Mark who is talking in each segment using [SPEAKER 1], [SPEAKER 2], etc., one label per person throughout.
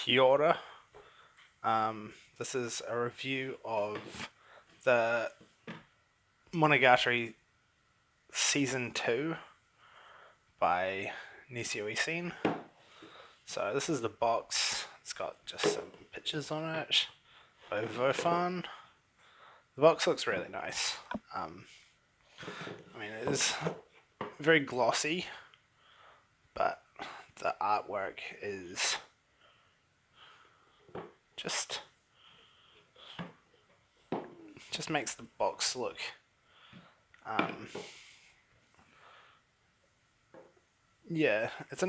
[SPEAKER 1] Kia ora. This is a review of the Monogatari Season 2 by Nisio Isin. So this is the box. It's got just some pictures on it by Vofan. The box looks really nice. It is very glossy, but the artwork is just makes the box look it's a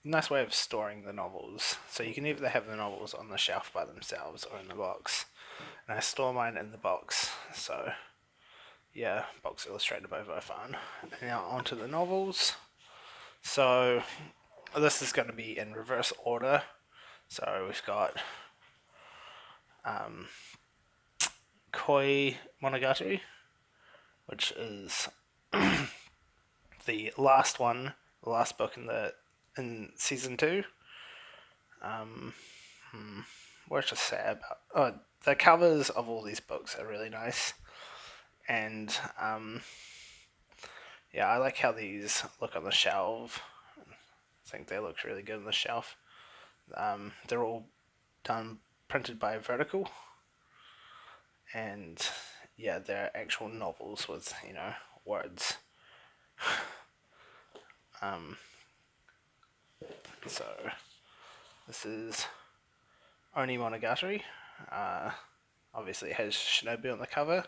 [SPEAKER 1] nice way of storing the novels. So you can either have the novels on the shelf by themselves or in the box. And I store mine in the box. So yeah, box illustrated by Vofan. Now onto the novels. So this is going to be in reverse order. So we've got Koi Monogatari, which is the last book in season 2. What to say about? Oh, the covers of all these books are really nice, and I like how these look on the shelf. I think they look really good on the shelf. They're all printed by Vertical, and they're actual novels with words. So this is Oni Monogatari. Obviously, it has Shinobu on the cover.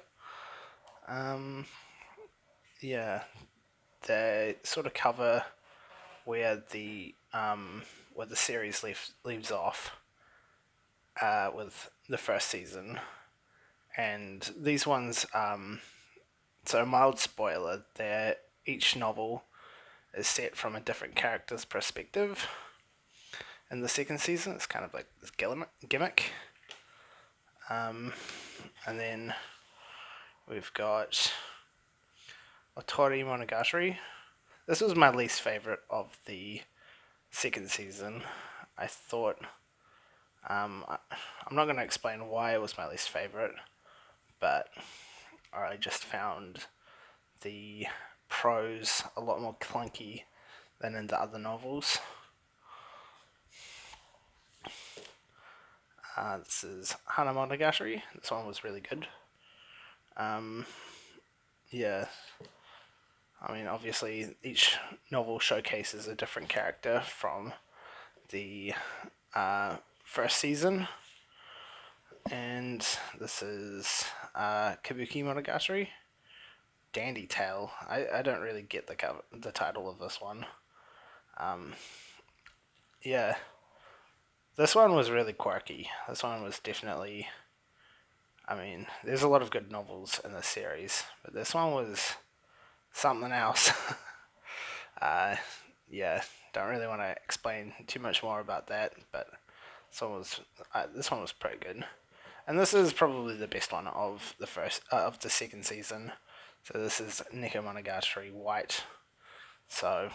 [SPEAKER 1] They sort of cover where the series leaves off with the first season, and these ones. So mild spoiler: each novel is set from a different character's perspective. In the second season, it's kind of like this gimmick. And then we've got Otori Monogatari. This was my least favorite of the second season. I thought, I'm not going to explain why it was my least favorite, but I just found the prose a lot more clunky than in the other novels. This is Hana Monogatari. This one was really good. Obviously each novel showcases a different character from the first season. And this is Kabuki Monogatari. Dandy Tale. I don't really get the title of this one. This one was really quirky. This one was definitely... there's a lot of good novels in this series, but this one was something else. Don't really want to explain too much more about that, but this one was pretty good. And this is probably the best one of the second season. So this is Neko Monogatari White. So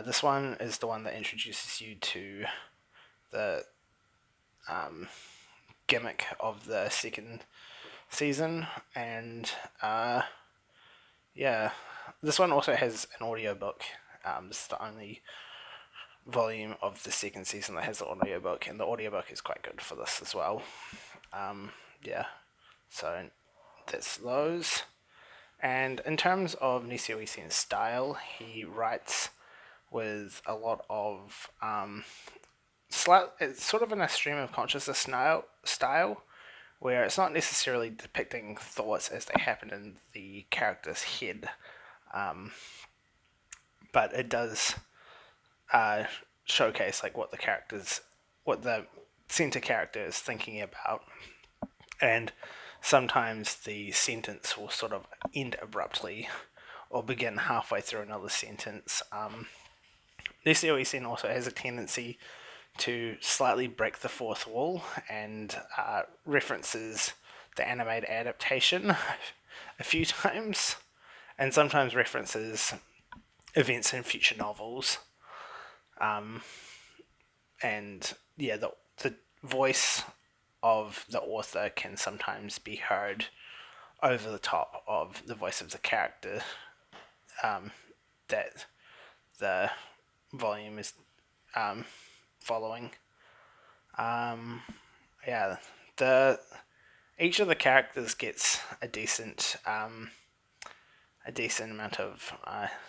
[SPEAKER 1] this one is the one that introduces you to the gimmick of the second season, and this one also has an audiobook. This is the only volume of the second season that has the audiobook, and the audiobook is quite good for this as well. So that's those. And in terms of Nisio Isin's style, he writes with a lot of it's sort of in a stream of consciousness style, where it's not necessarily depicting thoughts as they happen in the character's head, but it does showcase like what the center character is thinking about, and sometimes the sentence will sort of end abruptly or begin halfway through another sentence. Nisio Isin also has a tendency to slightly break the fourth wall and references the animated adaptation a few times, and sometimes references events in future novels. And the voice of the author can sometimes be heard over the top of the voice of the character that the volume is um, following. Um, yeah, the each of the characters gets a decent amount of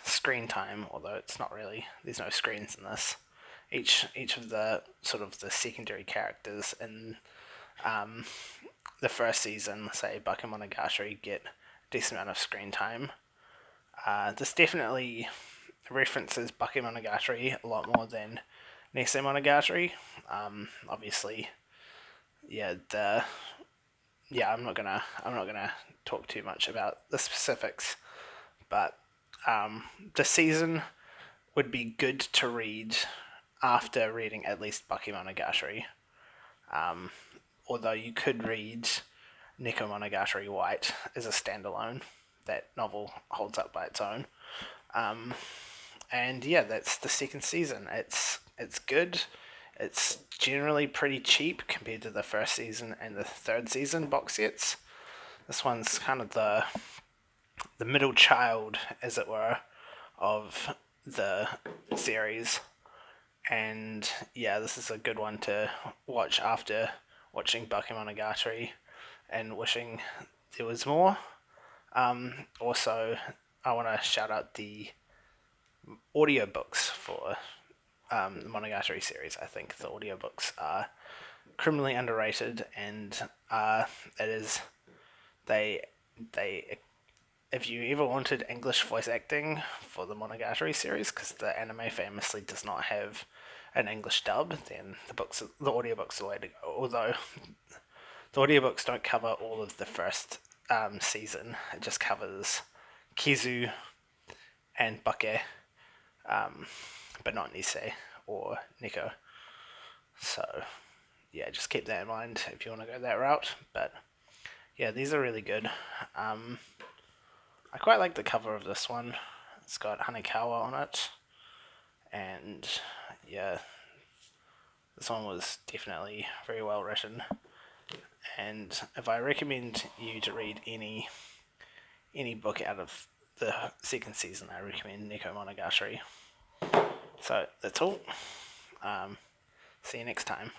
[SPEAKER 1] screen time, although it's not really, there's no screens in this. Each of the sort of the secondary characters in the first season, say Bakemonogatari, get a decent amount of screen time. This definitely references Bakemonogatari a lot more than Monogatari. Obviously, yeah, I'm not gonna talk too much about the specifics, but the season would be good to read after reading at least Bakemonogatari. Although you could read Monogatari White as a standalone. That novel holds up by its own. And yeah, that's the second season. It's good. It's generally pretty cheap compared to the first season and the third season box sets. This one's kind of the middle child, as it were, of the series. And yeah, this is a good one to watch after watching Bakemonogatari and wishing there was more. Also, I want to shout out the audiobooks for the Monogatari series. I think the audiobooks are criminally underrated, and it is they if you ever wanted English voice acting for the Monogatari series, because the anime famously does not have an English dub, then the audiobooks are the way to go. Although the audiobooks don't cover all of the first season, it just covers Kizu and Bake, but not Nisei or Nico. So yeah, just keep that in mind if you want to go that route. But yeah, these are really good. I quite like the cover of this one. It's got Hanekawa on it, and yeah, this one was definitely very well written. And if I recommend you to read any book out of the second season, I recommend Monogatari. So that's all. See you next time.